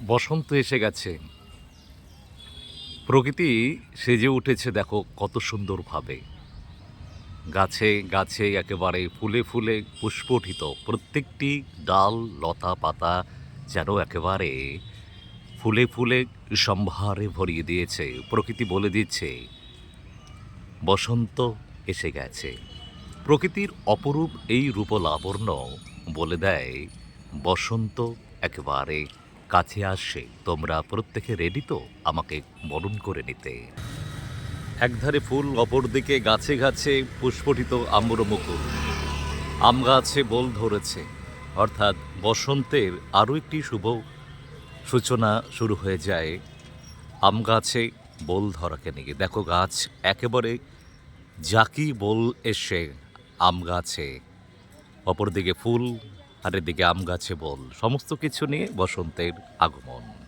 বসন্ত এসে গেছে। প্রকৃতি সেজে উঠেছে দেখো কত সুন্দরভাবে। গাছে গাছে একেবারে ফুলে ফুলে পুষ্পঠিত। প্রত্যেকটি ডাল, লতা, পাতা যেন একেবারে ফুলে ফুলে সম্ভারে ভরিয়ে দিয়েছে। প্রকৃতি বলে দিচ্ছে, বসন্ত এসে গেছে। প্রকৃতির অপরূপ এই রূপলাবণ্য বলে দেয়, বসন্ত একেবারে কাছে আসছে। তোমরা প্রত্যেকে রেডি তো আমাকে বরণ করে নিতে? একধারে ফুল, অপরদিকে গাছে গাছে পুষ্পটিত আম্রমুকুল। আম গাছে বোল ধরেছে, অর্থাৎ বসন্তের আরও একটি শুভ সূচনা শুরু হয়ে যায় আম গাছে বোল ধরাকে নিয়ে। দেখো গাছ একেবারে জাকি বোল এসে আম গাছে, অপরদিকে ফুল আর এদিকে আম গাছে বোল, সমস্ত কিছু নিয়ে বসন্তের আগমন।